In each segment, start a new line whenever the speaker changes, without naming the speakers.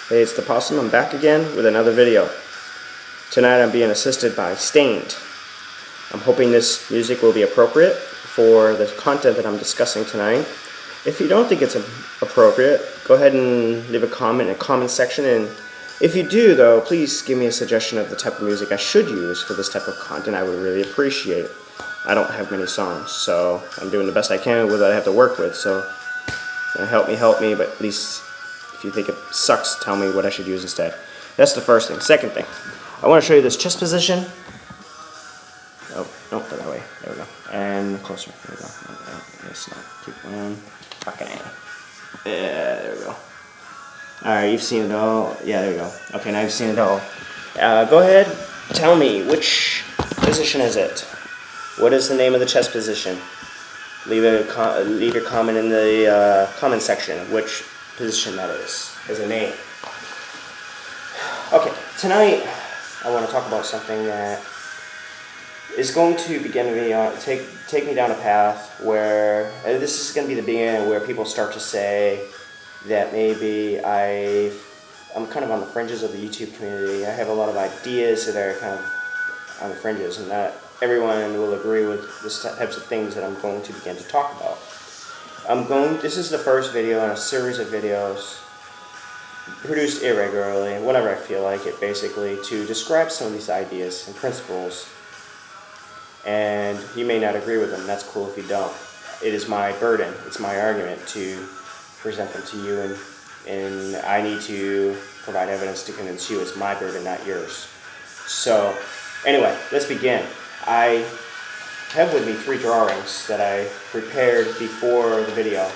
Hey, it's the Possum. I'm back again with another video. Tonight I'm being assisted by Stained. I'm hoping this music will be appropriate for the content that I'm discussing tonight. If you don't think it's appropriate, go ahead and leave a comment in the comment section. And if you do, though, please give me a suggestion of the type of music I should use for this type of content. I would really appreciate it. I don't have many songs, so I'm doing the best I can with what I have to work with. So help me, but at least if you think it sucks, tell me what I should use instead. That's the first thing. Second thing, I want to show you this chest position. Oh, no, that way. There we go. And closer. There we go. It's not. Keep going. Fucking A. Yeah, there we go. Alright, you've seen it all. Yeah, there we go. Okay, now you've seen it all. Go ahead, tell me, which position is it? What is the name of the chest position? Leave your comment in the comment section which position that is as a name. Okay, tonight I want to talk about something that is going to begin to take me down a path where this is going to be the beginning where people start to say that maybe I'm kind of on the fringes of the YouTube community. I have a lot of ideas that are kind of on the fringes, and not everyone will agree with the types of things that I'm going to begin to talk about. This is the first video in a series of videos produced irregularly, whenever I feel like it, basically, to describe some of these ideas and principles. And you may not agree with them, that's cool if you don't. It is my burden, it's my argument to present them to you, and I need to provide evidence to convince you. It's my burden, not yours. So, anyway, let's begin. I have with me 3 drawings that I prepared before the video,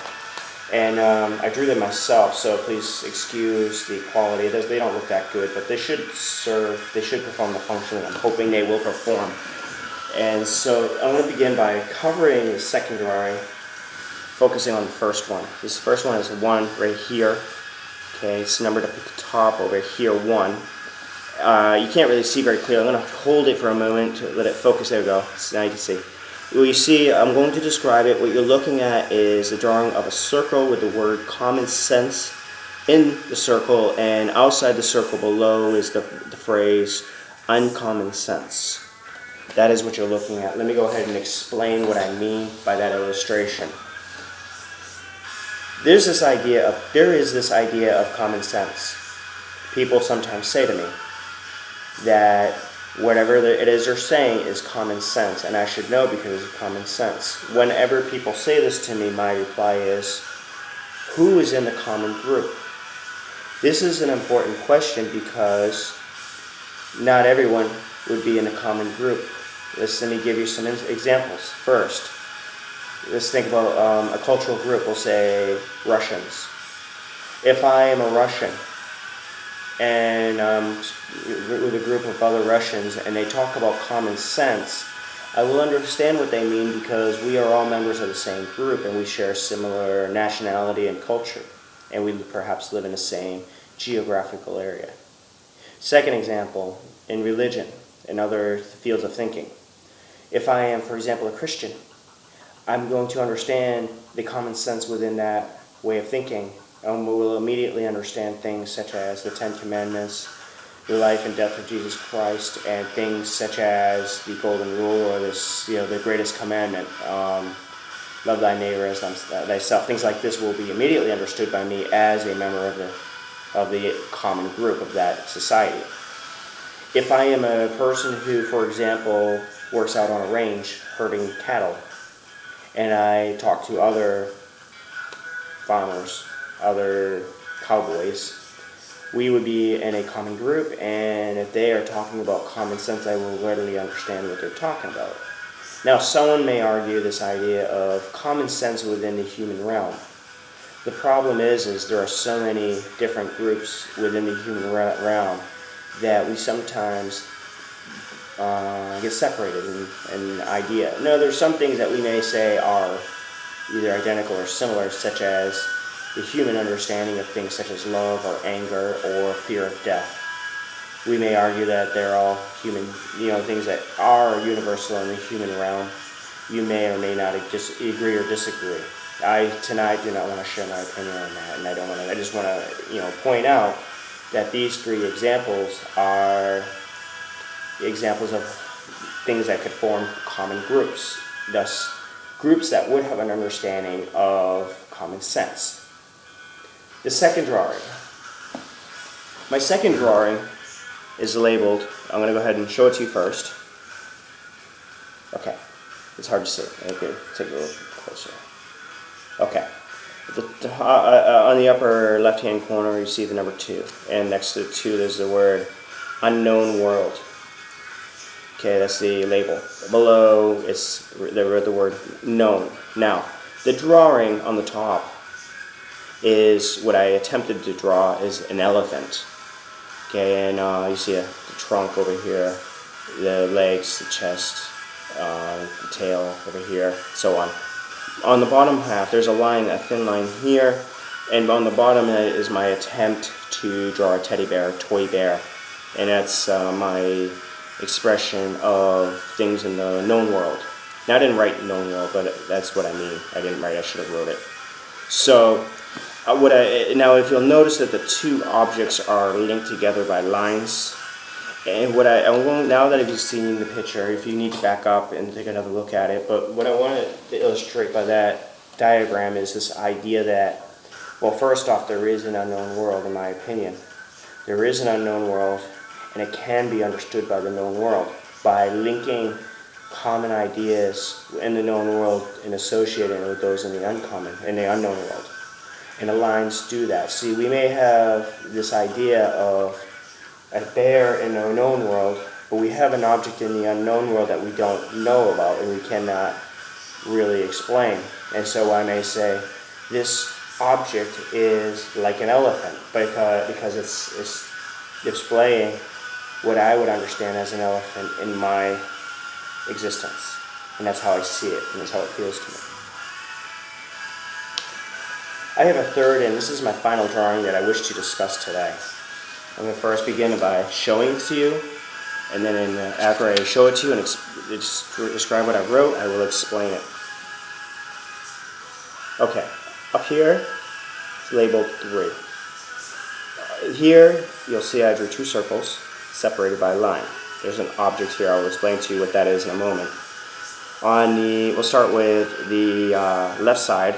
and I drew them myself, so please excuse the quality. They don't look that good, but they should perform the function that I'm hoping they will perform. And so I'm going to begin by covering the second drawing, focusing on the first one. This first one is 1 right here. Okay, it's numbered up at the top over here, 1. You can't really see very clearly. I'm going to hold it for a moment to let it focus. There we go. So now you can see. Well, you see, I'm going to describe it. What you're looking at is the drawing of a circle with the word common sense in the circle, and outside the circle below is the phrase uncommon sense. That is what you're looking at. Let me go ahead and explain what I mean by that illustration. There is this idea of common sense. People sometimes say to me that whatever it is they're saying is common sense, and I should know because it's common sense. Whenever people say this to me, my reply is, who is in the common group? This is an important question because not everyone would be in a common group. Let me give you some examples. First, let's think about a cultural group. We'll say Russians. If I am a Russian and with a group of other Russians and they talk about common sense, I will understand what they mean because we are all members of the same group and we share similar nationality and culture, and we perhaps live in the same geographical area. Second example, in religion and other fields of thinking. If I am, for example, a Christian, I'm going to understand the common sense within that way of thinking, and we will immediately understand things such as the 10 Commandments, the life and death of Jesus Christ, and things such as the Golden Rule or the greatest commandment, love thy neighbor as thyself. Things like this will be immediately understood by me as a member of the common group of that society. If I am a person who, for example, works out on a range herding cattle, and I talk to other farmers, other cowboys, we would be in a common group, and if they are talking about common sense, I will readily understand what they're talking about. Now, someone may argue this idea of common sense within the human realm. The problem is there are so many different groups within the human realm that we sometimes get separated in idea. No, there's some things that we may say are either identical or similar, such as the human understanding of things such as love or anger or fear of death. We may argue that they're all human, things that are universal in the human realm. You may or may not agree or disagree. Tonight do not want to share my opinion on that, and I just want to, point out that these three examples are examples of things that could form common groups, thus groups that would have an understanding of common sense. The second drawing. My second drawing is labeled, I'm going to go ahead and show it to you first. Okay, it's hard to see. Okay, take a little closer. Okay, on the upper left-hand corner you see the number 2, and next to the 2 there's the word unknown world. Okay, that's the label. Below it's the word known. Now, the drawing on the top is what I attempted to draw is an elephant. Okay, and you see the trunk over here, the legs, the chest, the tail over here, so on. On the bottom half, there's a line, a thin line here, and on the bottom is my attempt to draw a teddy bear, a toy bear, and that's my expression of things in the known world. Now, I didn't write known world, but that's what I mean. I didn't write, I should have wrote it. So, now if you'll notice that the two objects are linked together by lines, and now that you've seen the picture, if you need to back up and take another look at it, but what I wanted to illustrate by that diagram is this idea that, well, first off, there is an unknown world, in my opinion. There is an unknown world, and it can be understood by the known world by linking common ideas in the known world and associating with those in the unknown world. And the lines do that. See, we may have this idea of a bear in the known world, but we have an object in the unknown world that we don't know about and we cannot really explain. And so I may say, this object is like an elephant because it's displaying what I would understand as an elephant in my existence. And that's how I see it, and that's how it feels to me. I have a third, and this is my final drawing that I wish to discuss today. I'm going to first begin by showing it to you, and then after I show it to you and describe what I wrote, I will explain it. Okay, up here, it's labeled 3. Here, you'll see I drew 2 circles separated by a line. There's an object here. I will explain to you what that is in a moment. We'll start with the left side.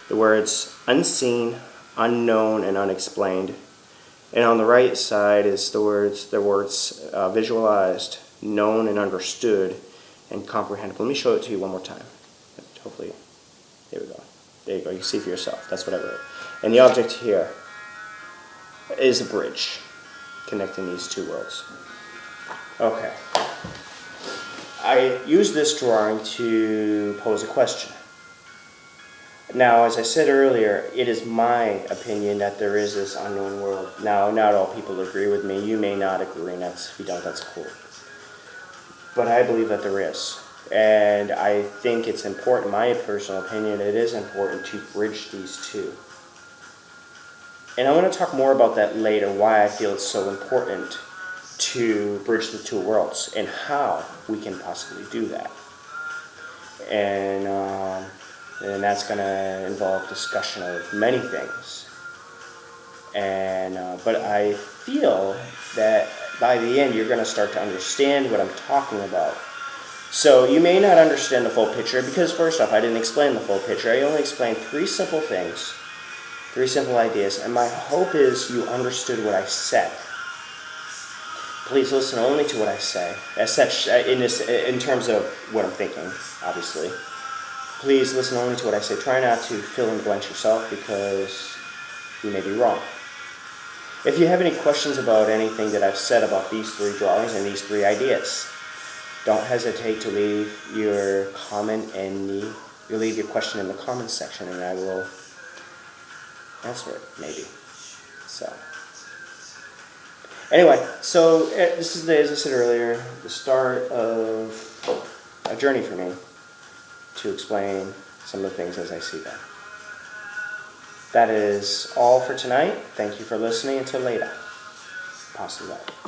The words unseen, unknown, and unexplained. And on the right side is the words visualized, known and understood, and comprehensible. Let me show it to you one more time. Hopefully, there we go. There you go. You can see for yourself. That's what I wrote. And the object here is a bridge connecting these two worlds. Okay. I use this drawing to pose a question. Now, as I said earlier, it is my opinion that there is this unknown world. Now, not all people agree with me. You may not agree, and if you don't, that's cool. But I believe that there is. And I think it's important, my personal opinion, it is important to bridge these two. And I'm going to talk more about that later, why I feel it's so important to bridge the two worlds and how we can possibly do that. And that's going to involve discussion of many things. But I feel that by the end you're going to start to understand what I'm talking about. So you may not understand the full picture because first off, I didn't explain the full picture. I only explained 3 simple things, 3 simple ideas, and my hope is you understood what I said. Please listen only to what I say, as such, in terms of what I'm thinking, obviously. Please listen only to what I say. Try not to fill in the blanks yourself because you may be wrong. If you have any questions about anything that I've said about these 3 drawings and these 3 ideas, don't hesitate to leave your comment leave your question in the comments section and I will answer it, maybe. So, anyway, so this is, as I said earlier, the start of a journey for me to explain some of the things as I see them. That is all for tonight. Thank you for listening. Until later. Possum.